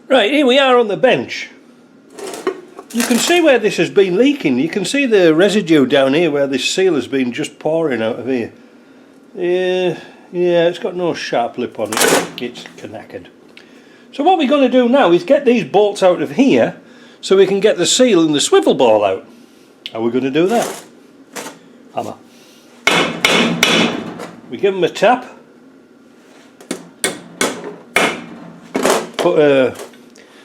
Right, here we are on the bench. You can see where this has been leaking. You can see the residue down here where this seal has been just pouring out of here. Yeah, it's got no sharp lip on it. It's knackered. So what we're going to do now is get these bolts out of here so we can get the seal and the swivel ball out. How are we going to do that? Hammer. We give them a tap. Put a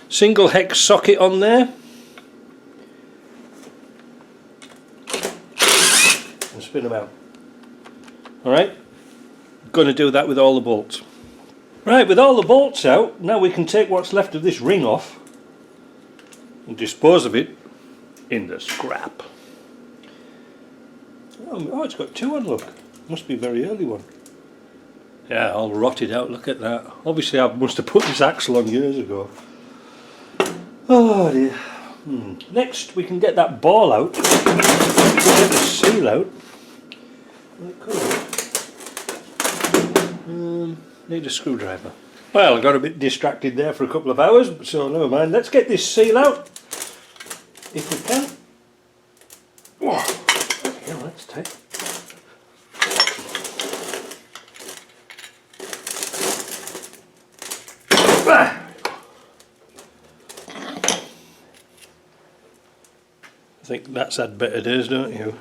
single hex socket on there. And spin them out. Alright? Going to do that with all the bolts. Right, with all the bolts out, now we can take what's left of this ring off and dispose of it in the scrap. Oh, it's got two on, look. Must be a very early one. Yeah, all rotted out, look at that. Obviously I must have put this axle on years ago. Oh dear. Next we can get that ball out. We'll get the seal out. Need a screwdriver. Well, I got a bit distracted there for a couple of hours, so never mind. Let's get this seal out, if we can. Oh, yeah, that's tight. I think that's had better days, don't you?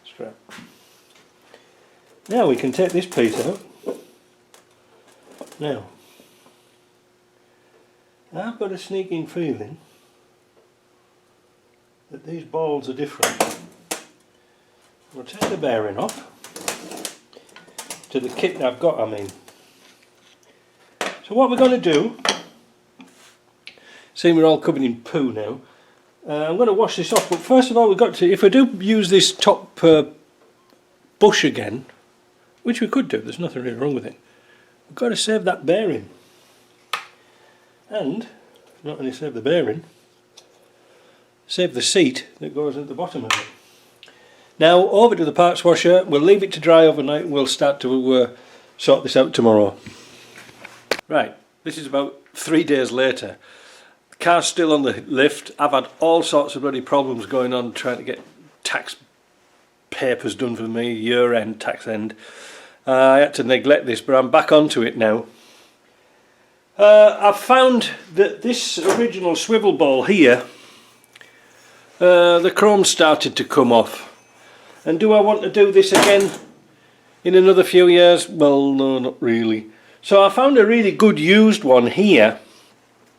Scrap. Now we can take this piece out. Now, I've got a sneaking feeling that these balls are different. We'll take the bearing off. To the kit that I've got, I mean. So what we're going to do, seeing we're all covered in poo now, I'm going to wash this off, but first of all we've got to, if I do use this top bush again, which we could do, there's nothing really wrong with it, we've got to save that bearing. And, not only save the bearing, save the seat that goes at the bottom of it. Now over to the parts washer, we'll leave it to dry overnight and we'll start to sort this out tomorrow. Right, this is about 3 days later. The car's still on the lift. I've had all sorts of bloody problems going on trying to get tax papers done for me, year end, tax end. I had to neglect this, but I'm back onto it now. I've found that this original swivel ball here, the chrome started to come off. And do I want to do this again in another few years? Well, no, not really. So I found a really good used one here,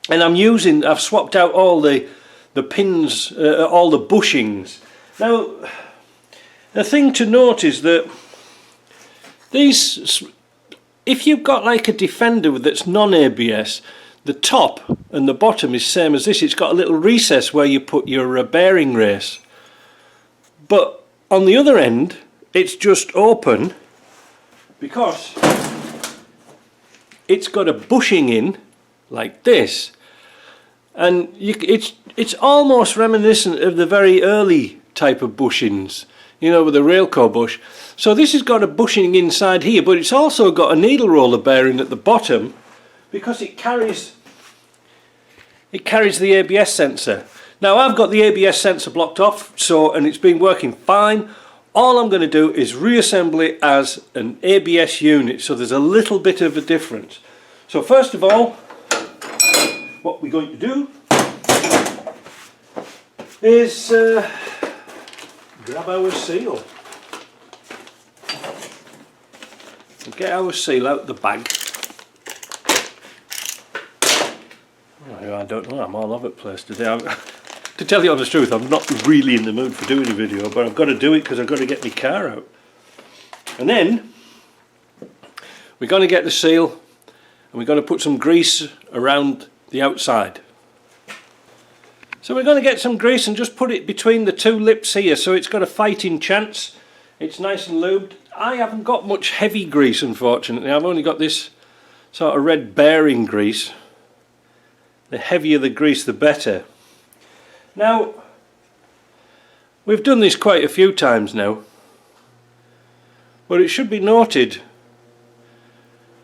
and I've swapped out all the pins, all the bushings. Now, the thing to note is that these, if you've got like a Defender that's non-ABS, the top and the bottom is same as this. It's got a little recess where you put your bearing race, but on the other end it's just open because it's got a bushing in like this, and it's almost reminiscent of the very early type of bushings, you know, with the railcar bush. So this has got a bushing inside here, but it's also got a needle roller bearing at the bottom because it carries the ABS sensor. Now I've got the ABS sensor blocked off, and it's been working fine. All I'm going to do is reassemble it as an ABS unit, so there's a little bit of a difference. So first of all, what we're going to do is grab our seal and get our seal out the bag. Oh, I don't know, I'm all over the place today. To tell you the honest truth, I'm not really in the mood for doing a video, but I've got to do it because I've got to get my car out. And then we're going to get the seal and we're going to put some grease around the outside. So we're going to get some grease and just put it between the two lips here so it's got a fighting chance. It's nice and lubed. I haven't got much heavy grease, unfortunately. I've only got this sort of red bearing grease. The heavier the grease the better. Now, we've done this quite a few times now, but it should be noted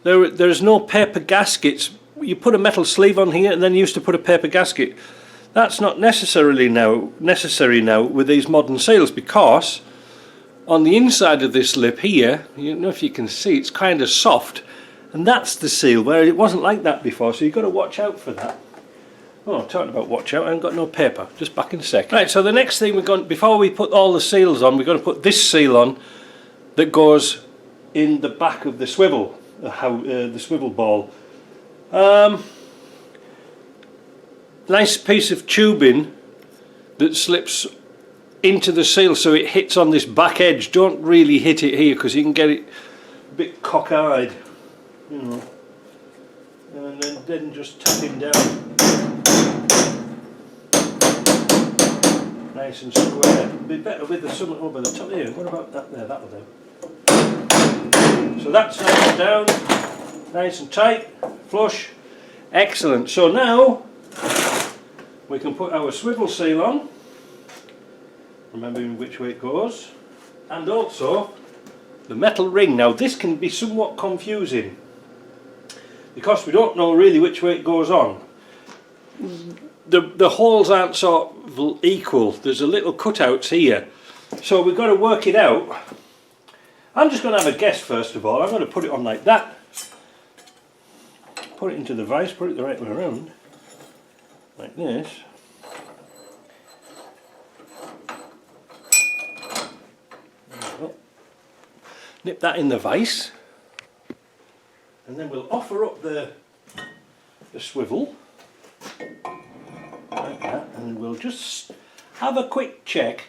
there's no paper gaskets. You put a metal sleeve on here and then you used to put a paper gasket. That's not necessary now with these modern seals, because on the inside of this lip here, you know, if you can see, it's kind of soft, and that's the seal, where it wasn't like that before, so you've got to watch out for that. Oh, talking about watch out, I haven't got no paper, just back in a sec. Right, so the next thing before we put all the seals on, we're going to put this seal on that goes in the back of the swivel, the swivel ball. Nice piece of tubing that slips into the seal so it hits on this back edge. Don't really hit it here because you can get it a bit cockeyed, you know, and then just tap him down nice and square. It'd be better with something over the top here. What about that there? That'll do. So that's nice and down, nice and tight, flush, excellent. So now we can put our swivel seal on, remembering which way it goes, and also the metal ring. Now this can be somewhat confusing because we don't know really which way it goes on. The holes aren't sort of equal. There's a little cutouts here, so we've got to work it out. I'm just going to have a guess first of all. I'm going to put it on like that, put it into the vise, put it the right way around, like this. Nip that in the vise, and then we'll offer up the swivel like that, and we'll just have a quick check.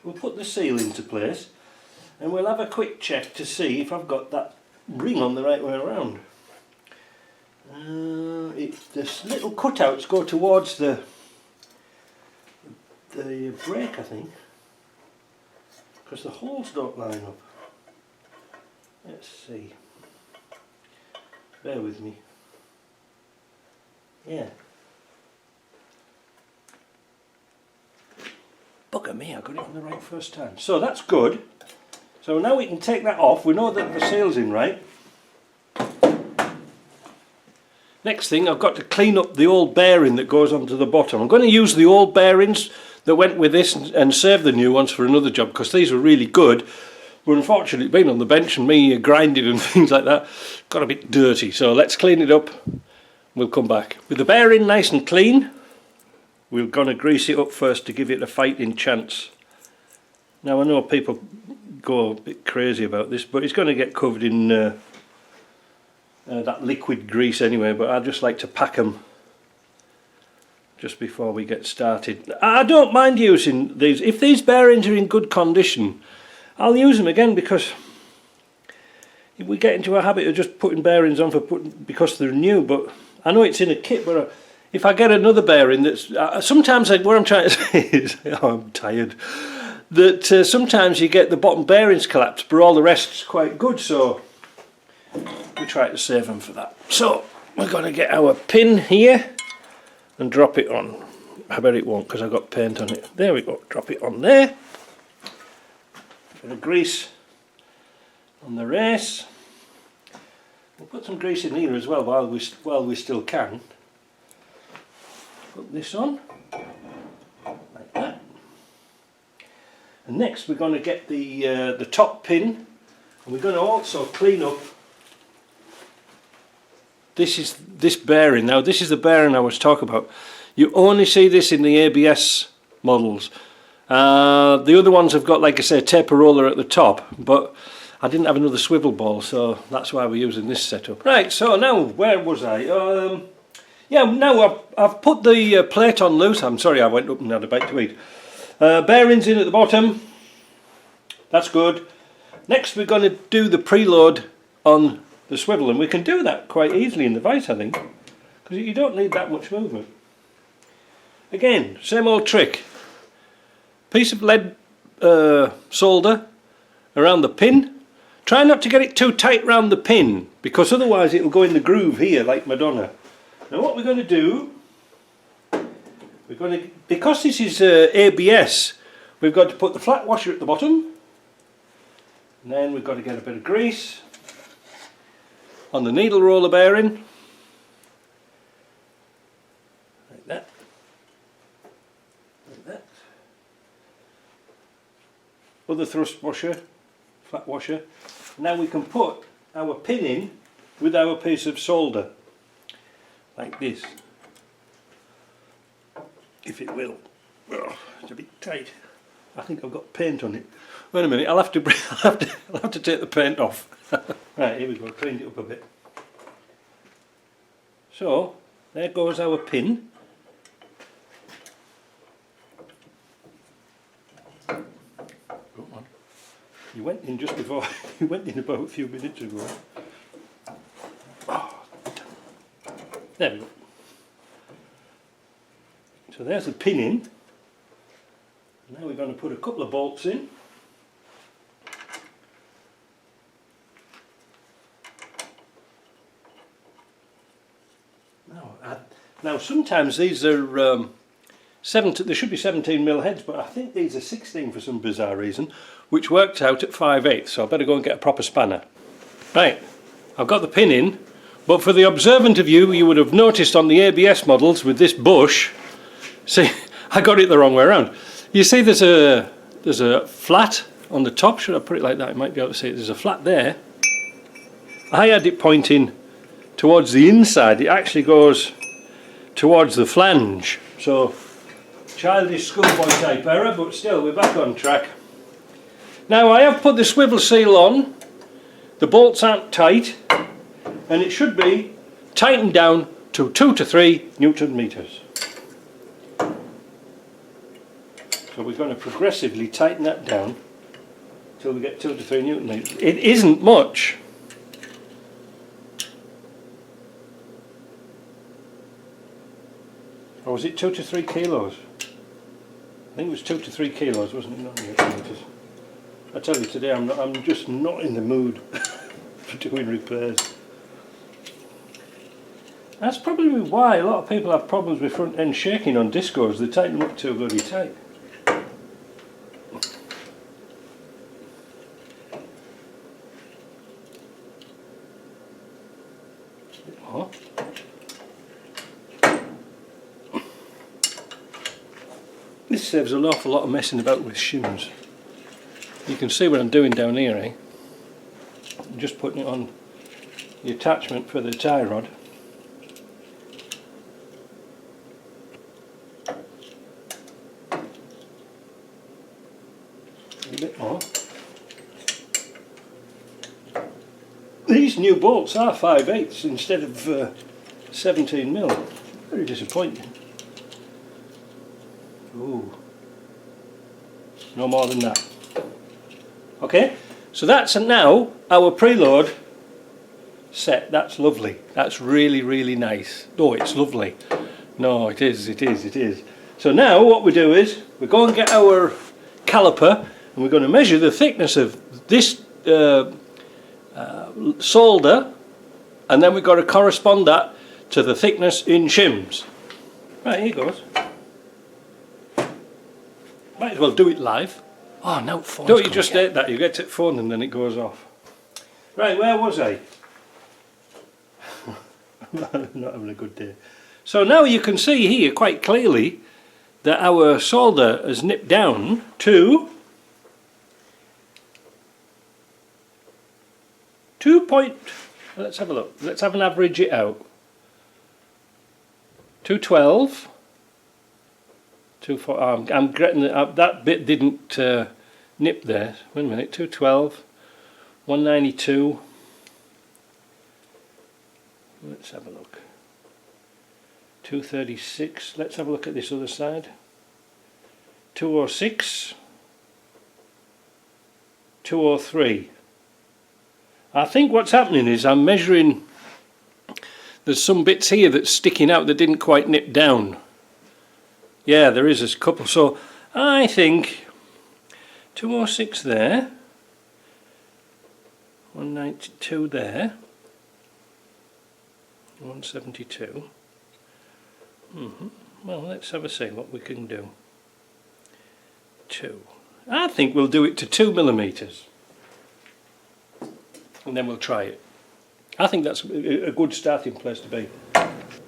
We'll put the seal into place and we'll have a quick check to see if I've got that ring on the right way around. This little cutouts go towards the brake, I think, because the holes don't line up. Let's see. Bear with me. Yeah. Bugger me, I got it on the right first time. So that's good. So now we can take that off. We know that the seal's in right. Next thing, I've got to clean up the old bearing that goes onto the bottom. I'm going to use the old bearings that went with this and save the new ones for another job, because these were really good. But unfortunately, being on the bench and me grinding and things like that, got a bit dirty. So let's clean it up. We'll come back. With the bearing nice and clean, we're going to grease it up first to give it a fighting chance. Now I know people go a bit crazy about this, but it's going to get covered in that liquid grease anyway, but I just like to pack them just before we get started. I don't mind using these. If these bearings are in good condition, I'll use them again, because we get into a habit of just putting bearings on because they're new. But I know it's in a kit, but if I get another bearing that's sometimes what I'm trying to say is, oh, I'm tired, that sometimes you get the bottom bearings collapsed, but all the rest's quite good, so we try to save them for that. So we're going to get our pin here and drop it on. I bet it won't, because I've got paint on it. There we go, drop it on there. Bit of grease on the race. We'll put some grease in here as well while we still can. Put this on like that. And next we're going to get the top pin, and we're going to also clean up this bearing. Now this is the bearing I was talking about. You only see this in the ABS models. The other ones have got, like I say, a taper roller at the top, but I didn't have another swivel ball, so that's why we're using this setup. Right, so now, where was I? Yeah, now I've put the plate on loose. I'm sorry, I went up and had a bite to eat. Bearings in at the bottom. That's good. Next we're going to do the preload on the swivel, and we can do that quite easily in the vise, I think, because you don't need that much movement. Again, same old trick. Piece of lead solder around the pin. Try not to get it too tight around the pin, because otherwise it will go in the groove here like Madonna. Now what we're going to do, because this is ABS, we've got to put the flat washer at the bottom, and then we've got to get a bit of grease, on the needle roller bearing, like that, like that. Other thrust washer, flat washer. Now we can put our pin in with our piece of solder, like this, if it will. Oh, it's a bit tight. I think I've got paint on it. Wait a minute, I'll have to take the paint off. Right, here we go, cleaned it up a bit. So, there goes our pin. Go on. You went in just before, you went in about a few minutes ago. Oh. There we go. So there's the pin in. Now we're going to put a couple of bolts in. Now sometimes these are there should be 17mm heads, but I think these are 16 for some bizarre reason, which worked out at 5/8, so I better go and get a proper spanner. Right, I've got the pin in, but for the observant of you, you would have noticed on the ABS models with this bush, see, I got it the wrong way around. You see there's a flat on the top. Should I put it like that? You might be able to see it. There's a flat there. I had it pointing towards the inside. It actually goes towards the flange. So, childish schoolboy type error, but still we're back on track. Now I have put the swivel seal on. The bolts aren't tight, and it should be tightened down to 2 to 3 Newton meters. So we're going to progressively tighten that down till we get 2 to 3 Newton meters. It isn't much. Or was it 2 to 3 kilos? I think it was 2 to 3 kilos, wasn't it? Not Newton meters. I tell you today, I'm just not in the mood for doing repairs. That's probably why a lot of people have problems with front end shaking on discos. They tighten them up too bloody tight. Oh. This saves an awful lot of messing about with shims. You can see what I'm doing down here, eh? I'm just putting it on the attachment for the tie rod. A bit more. These new bolts are 5/8 instead of 17mm. Very disappointing. Ooh. No more than that. Okay, so that's now our preload set. That's lovely. That's really, really nice. Oh, it's lovely. No, it is. So now what we do is we go and get our caliper, and we're going to measure the thickness of this solder, and then we've got to correspond that to the thickness in shims. Right, here goes. Might as well do it live. Oh no, don't you just hate that? You get it phone and then it goes off. Right, where was I? I'm not having a good day. So now you can see here quite clearly that our solder has nipped down to 2 point, let's have a look, let's have an average it out. 212, 24, I'm getting that bit didn't nip there. Wait a minute, 212, 192, let's have a look, 236, let's have a look at this other side, 206, 203. I think what's happening is I'm measuring, there's some bits here that's sticking out that didn't quite nip down. Yeah, there is a couple, so I think 206 there, 192 there, 172. Well, let's have a see what we can do. 2. I think we'll do it to 2mm. And then we'll try it. I think that's a good starting place to be.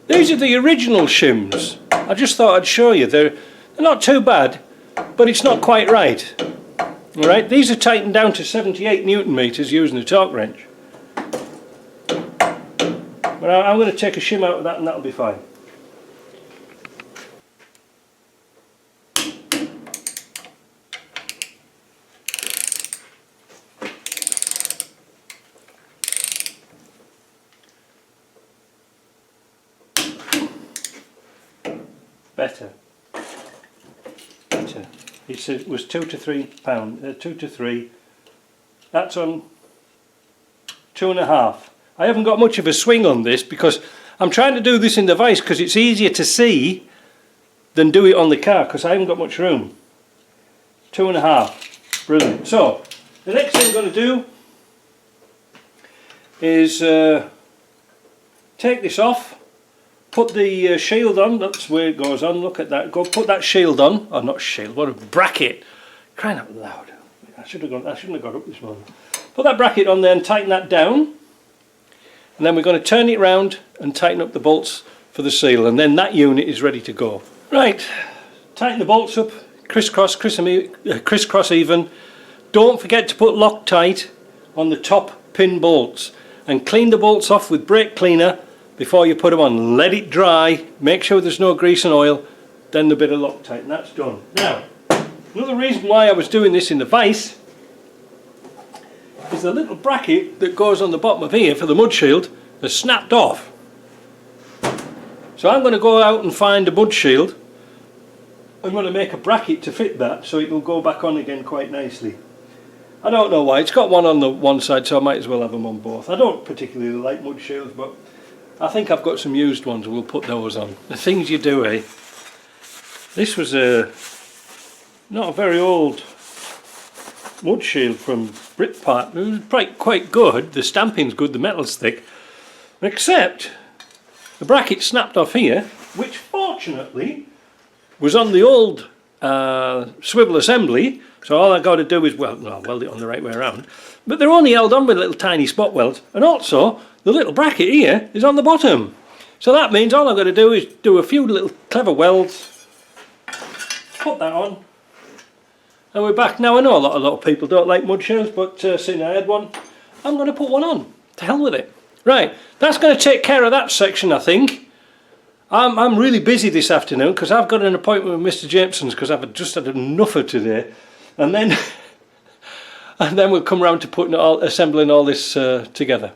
These are the original shims. I just thought I'd show you. They're not too bad, but it's not quite right. Alright, these are tightened down to 78 Newton meters using a torque wrench. But I'm going to take a shim out of that and that'll be fine. Better. He said it was 2 to 3 pound, 2 to 3. That's on 2.5. I haven't got much of a swing on this because I'm trying to do this in the vise because it's easier to see than do it on the car because I haven't got much room. 2.5. Brilliant. So the next thing I'm going to do is take this off. Put the shield on, that's where it goes on, look at that, go put that shield on, oh not shield, what a bracket, crying out loud, I shouldn't have got up this morning. Put that bracket on there and tighten that down, and then we're going to turn it round and tighten up the bolts for the seal, and then that unit is ready to go. Right, tighten the bolts up, crisscross even, don't forget to put Loctite on the top pin bolts, and clean the bolts off with brake cleaner before you put them on. Let it dry, make sure there's no grease and oil, then the bit of Loctite, and that's done. Now, another reason why I was doing this in the vise is the little bracket that goes on the bottom of here for the mud shield has snapped off. So I'm going to go out and find a mud shield. I'm going to make a bracket to fit that so it will go back on again quite nicely. I don't know why, it's got one on the one side so I might as well have them on both. I don't particularly like mud shields, but I think I've got some used ones, we'll put those on. The things you do, eh? This was not a very old mud shield from Britrest. It was quite good, the stamping's good, the metal's thick. Except the bracket snapped off here, which fortunately was on the old swivel assembly, so all I got to do is weld it on the right way around. But they're only held on with little tiny spot welds, and also the little bracket here is on the bottom. So that means all I've got to do is do a few little clever welds, put that on, and we're back. Now I know a lot of people don't like mud shields, but seeing I had one, I'm going to put one on. To hell with it. Right, that's going to take care of that section, I think. I'm really busy this afternoon because I've got an appointment with Mr. Jameson's because I've just had enough of today, and then we'll come round to assembling all this together.